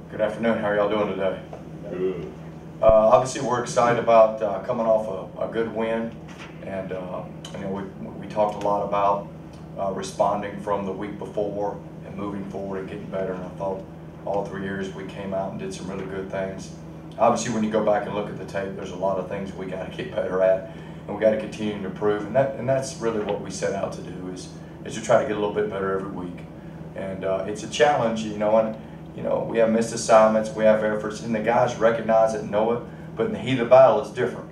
Good afternoon. How are y'all doing today? Good. Obviously, we're excited about coming off a good win, and we talked a lot about responding from the week before and moving forward and getting better. And I thought all 3 years we came out and did some really good things. Obviously, when you go back and look at the tape, there's a lot of things we got to get better at, and we got to continue to improve. And that's really what we set out to do is to try to get a little bit better every week. And it's a challenge, and we have missed assignments, we have efforts, and the guys recognize it and know it, but in the heat of the battle, it's different.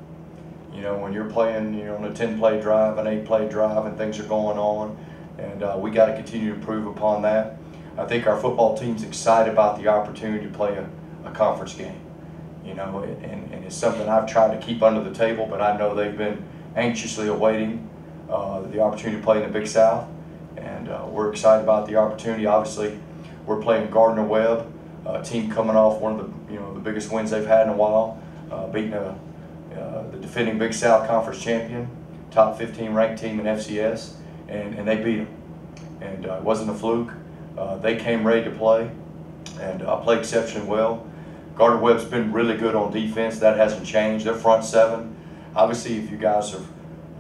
When you're playing, on a 10-play drive, an 8-play drive, and things are going on, and we got to continue to improve upon that. I think our football team's excited about the opportunity to play a conference game, and it's something I've tried to keep under the table, but I know they've been anxiously awaiting the opportunity to play in the Big South, and we're excited about the opportunity. Obviously, we're playing Gardner-Webb, a team coming off one of the biggest wins they've had in a while, beating the defending Big South Conference champion, top 15 ranked team in FCS, and they beat them. And it wasn't a fluke. They came ready to play and played exceptionally well. Gardner-Webb's been really good on defense. That hasn't changed. Their front seven, obviously, if you guys have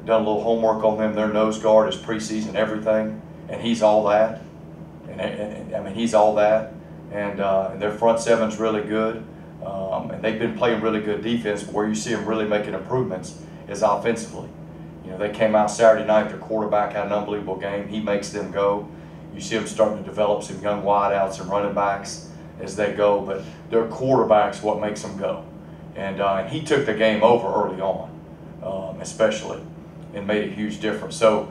done a little homework on them, their nose guard is preseason everything, and he's all that. And I mean, he's all that, and their front seven's really good, and they've been playing really good defense. But where you see them really making improvements is offensively. They came out Saturday night. Their quarterback had an unbelievable game. He makes them go. You see them starting to develop some young wideouts and running backs as they go, but their quarterback's what makes them go. And he took the game over early on, especially, and made a huge difference. So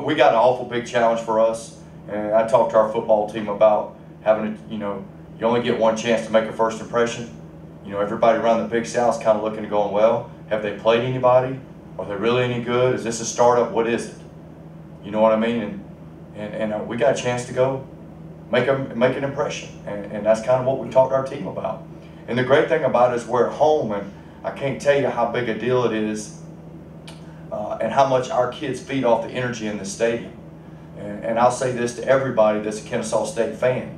we got an awful big challenge for us. And I talked to our football team about having to, you only get one chance to make a first impression. Everybody around the Big South's kind of looking and going, well, have they played anybody? Are they really any good? Is this a startup? What is it? You know what I mean? And we got a chance to go make an impression. And that's kind of what we talked to our team about. And the great thing about it is we're at home, and I can't tell you how big a deal it is and how much our kids feed off the energy in the stadium. And I'll say this to everybody that's a Kennesaw State fan.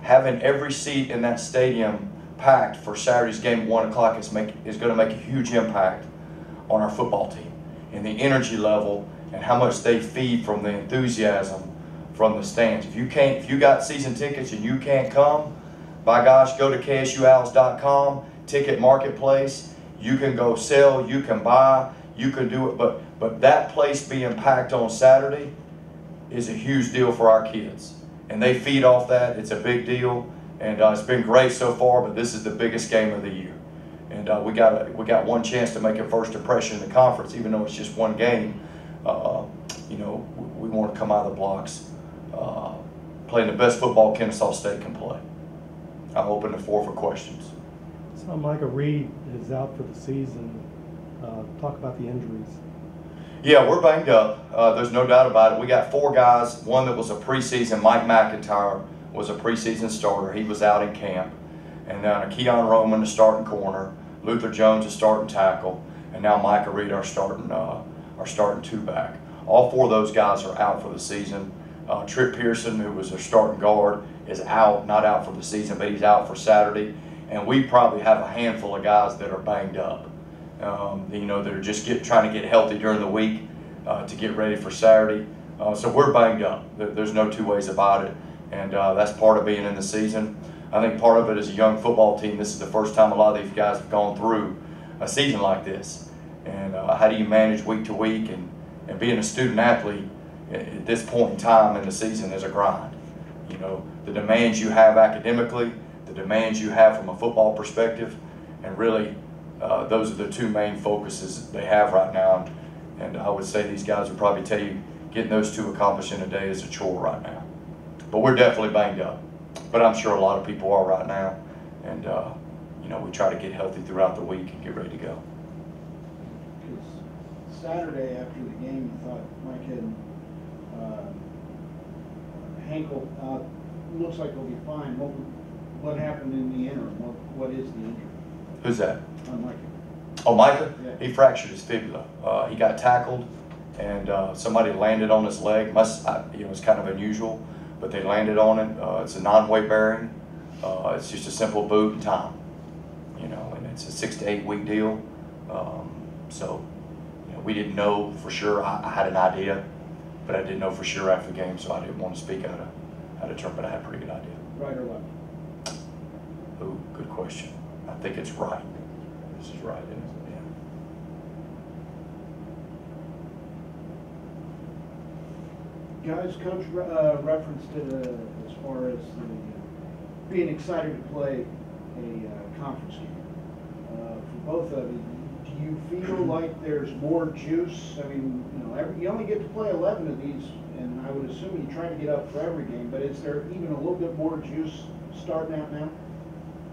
Having every seat in that stadium packed for Saturday's game at 1 o'clock is going to make a huge impact on our football team and the energy level and how much they feed from the enthusiasm from the stands. If you got season tickets and you can't come, by gosh, go to KSUOwls.com, Ticket Marketplace. You can go sell, you can buy, you can do it. But that place being packed on Saturday is a huge deal for our kids, and they feed off that. It's a big deal, and it's been great so far, but this is the biggest game of the year, and we got one chance to make a first impression in the conference. Even though it's just one game, we want to come out of the blocks playing the best football Kennesaw State can play. I'm open to for questions. So Micah Reed is out for the season. Talk about the injuries. Yeah, we're banged up. There's no doubt about it. We got 4 guys. One that was a preseason, Mike McIntyre, was a preseason starter. He was out in camp. And then Keon Roman, the starting corner. Luther Jones, the starting tackle. And now Micah Reed, our starting two-back. All 4 of those guys are out for the season. Trip Pearson, who was their starting guard, is out. Not out for the season, but he's out for Saturday. And we probably have a handful of guys that are banged up. They're just trying to get healthy during the week to get ready for Saturday. So we're banged up. There's no two ways about it, and that's part of being in the season. I think part of it is a young football team. This is the first time a lot of these guys have gone through a season like this. And how do you manage week to week? And being a student athlete at this point in time in the season is a grind. The demands you have academically, the demands you have from a football perspective, and really those are the 2 main focuses they have right now, and I would say these guys would probably tell you getting those 2 accomplished in a day is a chore right now. But we're definitely banged up, but I'm sure a lot of people are right now, and we try to get healthy throughout the week and get ready to go. Saturday after the game, you thought Mike had ankle. Looks like he'll be fine. What happened in the interim? What is the injury? Who's that? Micah. Oh, Micah? Yeah. He fractured his fibula. He got tackled, and somebody landed on his leg. It's kind of unusual, but they landed on it. It's a non-weight bearing. It's just a simple boot and time, you know, and it's a 6 to 8 week deal. So, you know, we didn't know for sure. I had an idea, but I didn't know for sure after the game, so I didn't want to speak out of turn, but I had a pretty good idea. Right or left? Oh, good question. I think it's right. This is right, isn't it? Yeah. Guys, Coach referenced it as far as being excited to play a conference game. For both of you, do you feel like there's more juice? I mean, you know, you only get to play 11 of these, and I would assume you try to get up for every game, but is there even a little bit more juice starting out now?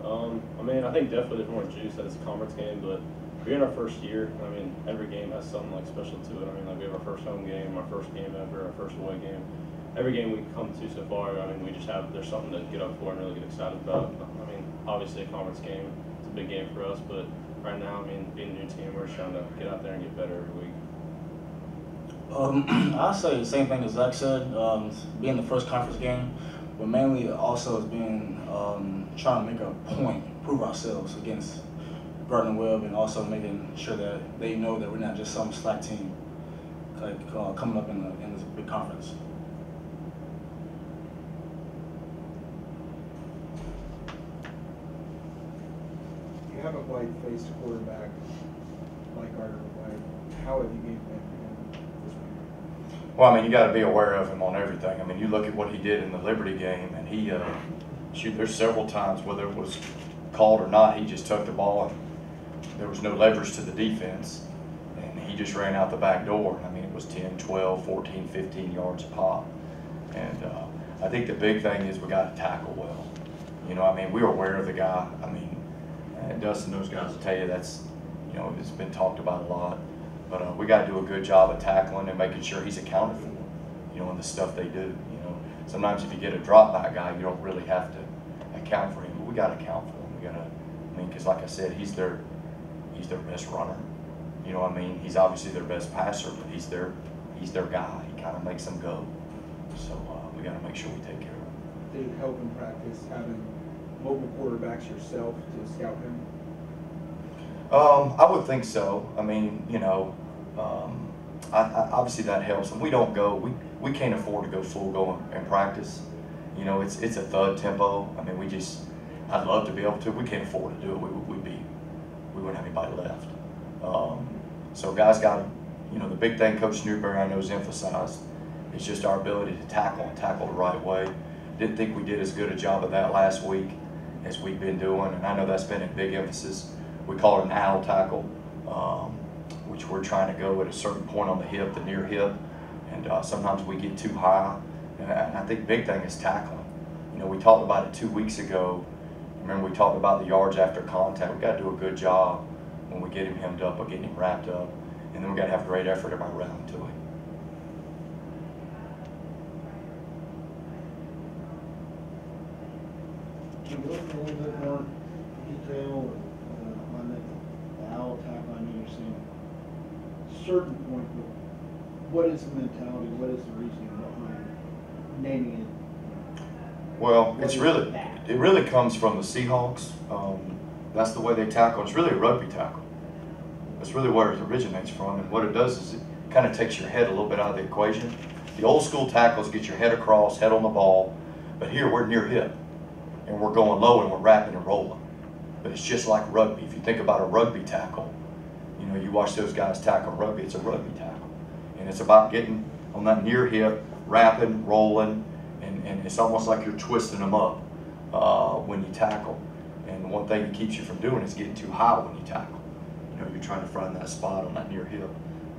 I mean, I think definitely there's more juice that it's a conference game, but we're in our first year. I mean, every game has something like special to it. I mean, like we have our first home game, our first game ever, our first away game. Every game we come to so far, I mean, we just have, there's something to get up for and really get excited about. I mean, obviously a conference game, it's a big game for us, but right now, I mean, being a new team, we're just trying to get out there and get better every week. I'll say the same thing as Zach said, being the first conference game, but mainly also is being trying to make a point, prove ourselves against Gardner-Webb, and also making sure that they know that we're not just some slack team like coming up in this big conference. You have a white-faced quarterback like Gardner-Webb. How have you game planned for him this week? Well, I mean, you got to be aware of him on everything. I mean, you look at what he did in the Liberty game, and he, there's several times, whether it was called or not, he just took the ball and there was no leverage to the defense, and he just ran out the back door. I mean, it was 10, 12, 14, 15 yards a pop. And I think the big thing is we got to tackle well. You know, I mean, we were aware of the guy. I mean, Dustin, those guys will tell you that's, you know, it's been talked about a lot. But we got to do a good job of tackling and making sure he's accounted for, you know, in the stuff they do. You know, sometimes if you get a drop back guy, you don't really have to account for him. But we got to account for him. We got to, I mean, because like I said, he's their best runner. You know what I mean? He's obviously their best passer, but he's their guy. He kind of makes them go. So we got to make sure we take care of him. Did it help in practice having mobile quarterbacks yourself to scout him? I would think so. I mean, you know, I obviously that helps. And we don't go, we can't afford to go full go in practice. You know, it's a thud tempo. I mean, I'd love to be able to. We can't afford to do it. We wouldn't have anybody left. So guys got, you know, the big thing Coach Newberry I know has emphasized is just our ability to tackle and tackle the right way. Didn't think we did as good a job of that last week as we've been doing, and I know that's been a big emphasis. We call it an owl tackle, which we're trying to go at a certain point on the hip, the near hip, and sometimes we get too high. And I think the big thing is tackling. You know, we talked about it 2 weeks ago. Remember we talked about the yards after contact. We got to do a good job when we get him hemmed up or getting him wrapped up, and then we got to have great effort about rounding to him. Can you look a little bit more detail on the owl tackle? I mean, you're saying a certain point, but what is the mentality? What is the reasoning behind naming it? Well, it really comes from the Seahawks. That's the way they tackle. It's really a rugby tackle. That's really where it originates from. And what it does is it kind of takes your head a little bit out of the equation. The old school tackles get your head across, head on the ball, but here we're near hip. And we're going low and we're wrapping and rolling. But it's just like rugby. If you think about a rugby tackle, you know, you watch those guys tackle rugby, it's a rugby tackle. And it's about getting on that near hip, wrapping, rolling, and it's almost like you're twisting them up when you tackle. And one thing that keeps you from doing is getting too high when you tackle. You know, you're trying to find that spot on that near hip.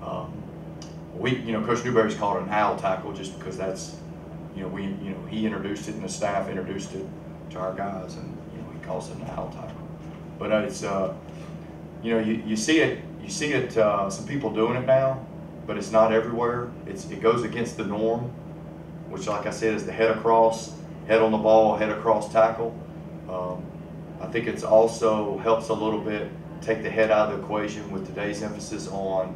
You know, Coach Newberry's called it an owl tackle just because that's, you know, he introduced it and the staff introduced it to our guys, and you know, he calls it an owl tackle. But it's you know, you see it some people doing it now, but it's not everywhere. It goes against the norm, which like I said is the head across, head on the ball, head across tackle. I think it's also helps a little bit take the head out of the equation with today's emphasis on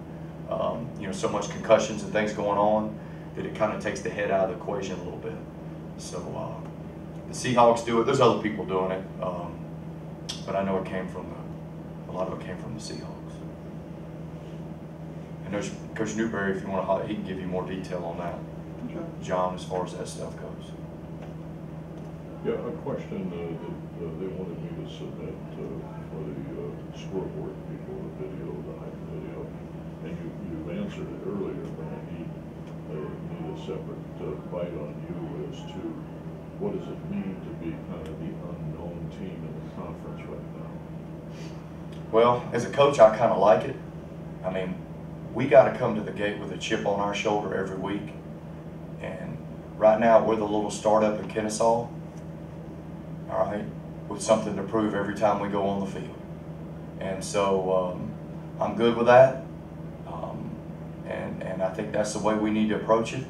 you know, so much concussions and things going on, that it kind of takes the head out of the equation a little bit. So the Seahawks do it. There's other people doing it, but I know it came from a lot of it came from the Seahawks. And there's Coach Newberry, if you want to holler, he can give you more detail on that, John, as far as that stuff goes. Yeah, a question that they wanted me to submit for the scoreboard people, the video, the hype video, and you've answered it earlier, but I need a separate bite on you as to what does it mean to be kind of the unknown team in the conference right now? Well, as a coach, I kind of like it. I mean, we got to come to the gate with a chip on our shoulder every week. And right now, we're the little startup in Kennesaw, all right, with something to prove every time we go on the field. And so I'm good with that. And I think that's the way we need to approach it.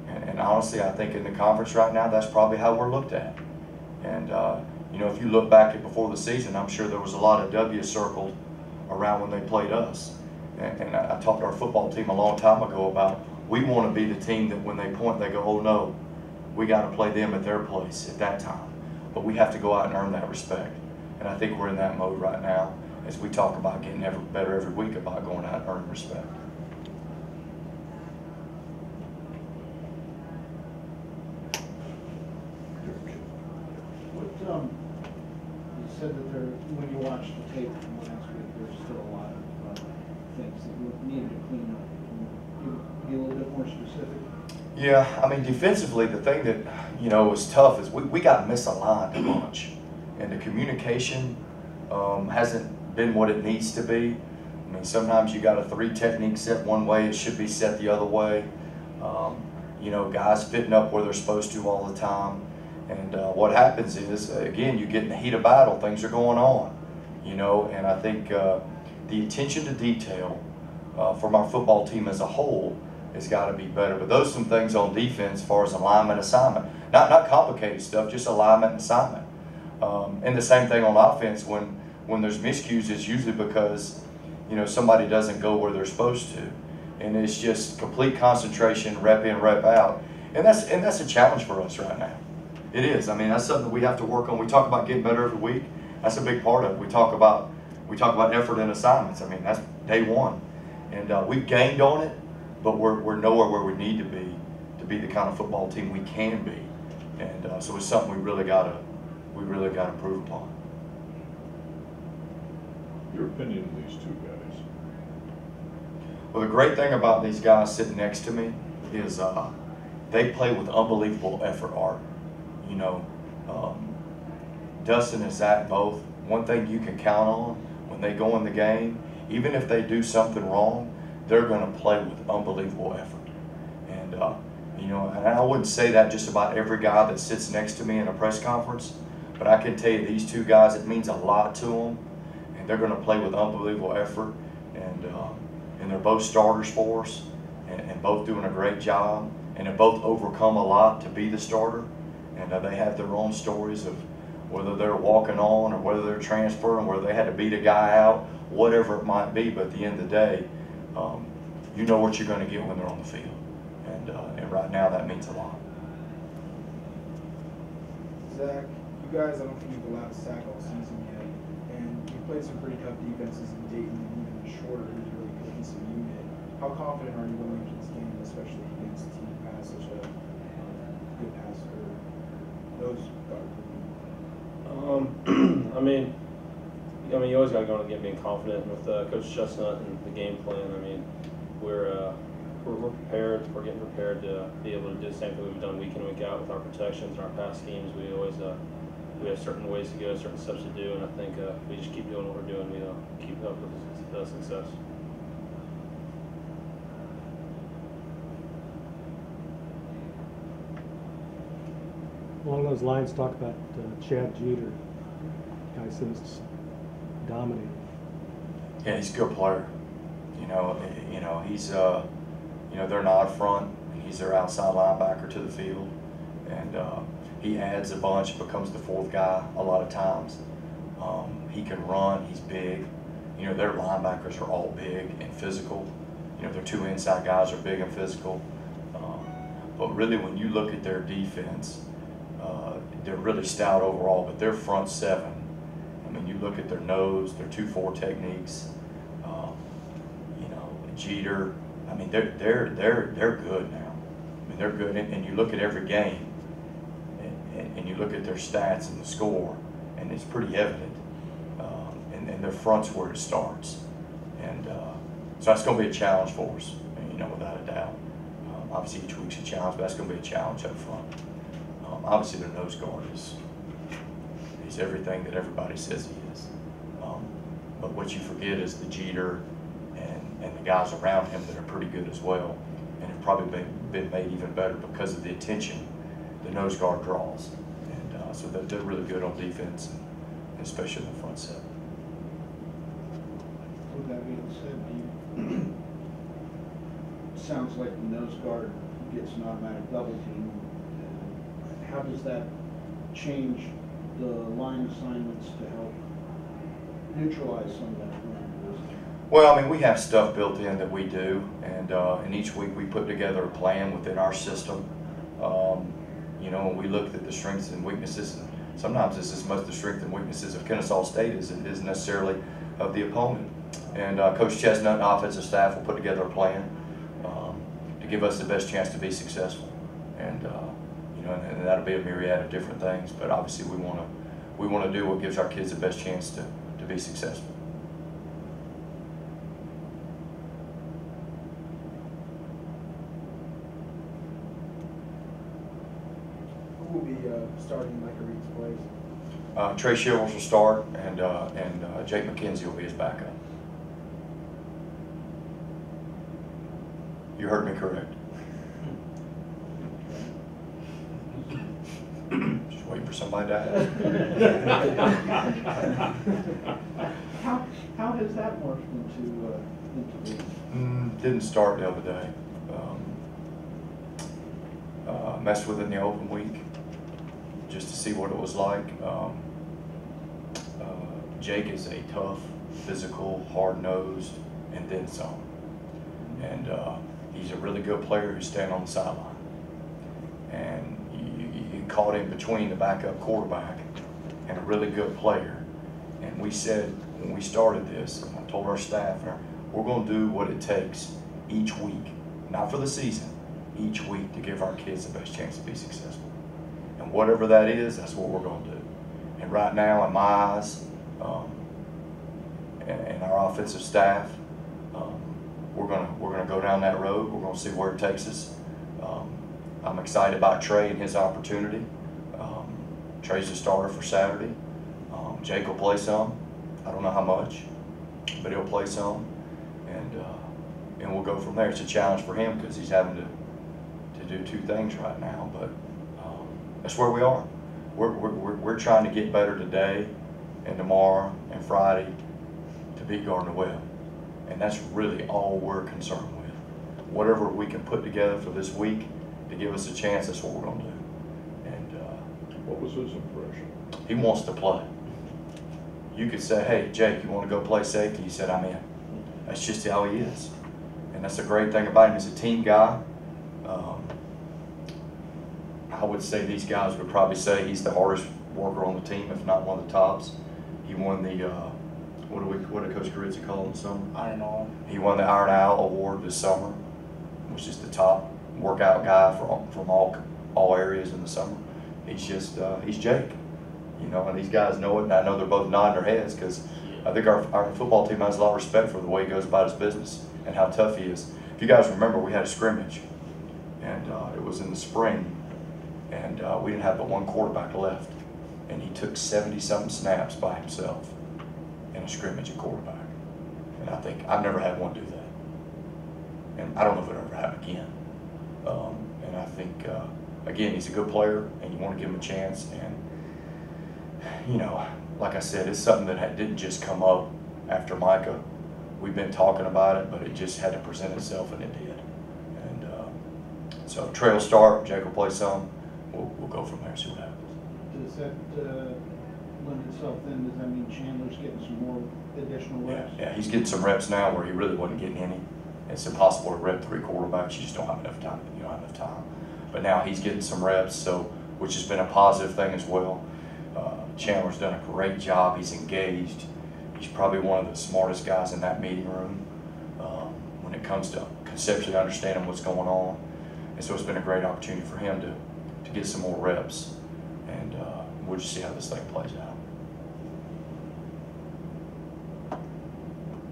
And honestly, I think in the conference right now, that's probably how we're looked at. And you know, if you look back at before the season, I'm sure there was a lot of W's circled around when they played us. And I talked to our football team a long time ago about we want to be the team that when they point, they go, oh no, we got to play them at their place at that time. But we have to go out and earn that respect. And I think we're in that mode right now as we talk about getting better every week about going out and earning respect. You said that when you watched the tape from last week, there's still a lot of things that we needed to clean up. Can you be a little bit more specific? Yeah, I mean, defensively, the thing that, you know, was tough is we got misaligned a bunch. And the communication hasn't been what it needs to be. I mean, sometimes you got a 3 technique set one way, it should be set the other way. You know, guys fitting up where they're supposed to all the time. And what happens is, again, you get in the heat of battle, things are going on, you know, and I think the attention to detail from our football team as a whole has got to be better. But those are some things on defense as far as alignment, assignment. Not complicated stuff, just alignment and assignment. And the same thing on offense, when there's miscues, it's usually because, you know, somebody doesn't go where they're supposed to. And it's just complete concentration, rep in, rep out. And that's a challenge for us right now. It is. I mean, that's something that we have to work on. We talk about getting better every week. That's a big part of it. We talk about effort and assignments. I mean, that's day one. And we've gained on it, but we're nowhere where we need to be the kind of football team we can be. And so it's something we really gotta improve upon. Your opinion of these two guys? Well, the great thing about these guys sitting next to me is they play with unbelievable effort, Art. You know, Dustin and Zach both, one thing you can count on when they go in the game, even if they do something wrong, they're going to play with unbelievable effort. And, you know, and I wouldn't say that just about every guy that sits next to me in a press conference, but I can tell you these two guys, it means a lot to them, and they're going to play with unbelievable effort, and they're both starters for us, and both doing a great job, and have both overcome a lot to be the starter. And they have their own stories of whether they're walking on or whether they're transferring, whether they had to beat a guy out, whatever it might be. But at the end of the day, you know what you're going to get when they're on the field. And right now, that means a lot. Zach, you guys, I don't think you've allowed a sack all season yet. And you played some pretty tough defenses in Dayton, and even Shorter, who's a really cohesive unit. How confident are you going into this game, especially against a team who has such a good passer? Those guard. I mean, you always got to go in the game being confident with Coach Chestnut and the game plan. I mean, we're prepared. We're getting prepared to be able to do the same thing we've done week in, week out with our protections and our pass schemes. We always we have certain ways to go, certain steps to do, and I think if we just keep doing what we're doing, we keep up with success. Along those lines, talk about Chad Jeter. Guy seems dominating. Yeah, he's a good player. You know, he's you know, they're not front. He's their outside linebacker to the field, and he adds a bunch, becomes the fourth guy a lot of times. He can run. He's big. You know, their linebackers are all big and physical. You know, their two inside guys are big and physical. But really, when you look at their defense, they're really stout overall, but their front seven, I mean, you look at their nose, their 2-4 techniques, you know, Jeter, I mean, they're good now. I mean, they're good, and you look at every game, and you look at their stats and the score, and it's pretty evident. And their front's where it starts, and so that's going to be a challenge for us, you know, without a doubt. Obviously, each week's a challenge, but that's going to be a challenge up front. Obviously, their nose guard he's everything that everybody says he is. But what you forget is the Jeter and the guys around him that are pretty good as well, and have probably been made even better because of the attention the nose guard draws. And so they're really good on defense, and especially in the front seven. With that being said, sounds like the nose guard gets an automatic double team. How does that change the line assignments to help neutralize some of that run? Well, I mean, we have stuff built in that we do, and each week we put together a plan within our system. You know, and we looked at the strengths and weaknesses, and sometimes it's as much the strengths and weaknesses of Kennesaw State as it is necessarily of the opponent. And Coach Chestnut and offensive staff will put together a plan to give us the best chance to be successful. And you know, and that'll be a myriad of different things. But obviously, we want to do what gives our kids the best chance to be successful. Who will be starting Micah Reed's place? Trey Shivers will start, and Jake McKenzie will be his backup. You heard me correct. Just waiting for somebody to ask. How has that morphed into Didn't start the other day. Messed with it in the open week just to see what it was like. Jake is a tough, physical, hard-nosed, and then some. And he's a really good player who's standing on the sideline. And you caught him between the backup quarterback and a really good player. And we said when we started this, and I told our staff, we're going to do what it takes each week, not for the season, each week to give our kids the best chance to be successful. And whatever that is, that's what we're going to do. And right now, in my eyes, and our offensive staff, we're gonna go down that road. We're gonna see where it takes us. I'm excited about Trey and his opportunity. Trey's the starter for Saturday. Jake will play some. I don't know how much, but he'll play some, and we'll go from there. It's a challenge for him because he's having to do two things right now, but that's where we are. We're trying to get better today and tomorrow and Friday to beat Gardner-Webb. And that's really all we're concerned with. Whatever we can put together for this week to give us a chance, that's what we're going to do. And What was his impression? he wants to play. You could say, hey, Jake, you want to go play safety? He said, I'm in. That's just how he is. And that's the great thing about him. He's a team guy. I would say these guys would probably say he's the hardest worker on the team, if not one of the tops. He won the, what did Coach Carizzi call him this summer? Iron Owl. He won the Iron Owl Award this summer, which is the top workout guy from all areas in the summer. He's just, he's Jake, you know, and these guys know it, and I know they're both nodding their heads because I think our football team has a lot of respect for the way he goes about his business and how tough he is. If you guys remember, we had a scrimmage, and it was in the spring, and we didn't have but one quarterback left, and he took 70-something snaps by himself in a scrimmage at quarterback. And I think I've never had one do that, and I don't know if it'll ever happen again. And I think again, he's a good player, and you want to give him a chance. And you know, like I said, it's something that didn't just come up after Micah. We've been talking about it, but it just had to present itself, and it did. And so Trey will start, Jake will play some. We'll go from there, see what happens. Does that lend itself then? Does that mean Chandler's getting some more additional reps? Yeah, he's getting some reps now where he really wasn't getting any. It's impossible to rep 3 quarterbacks. You just don't have enough time. You don't have enough time. But now he's getting some reps, so which has been a positive thing as well. Chandler's done a great job. He's engaged. He's probably one of the smartest guys in that meeting room when it comes to conceptually understanding what's going on. And so it's been a great opportunity for him to get some more reps. And we'll just see how this thing plays out.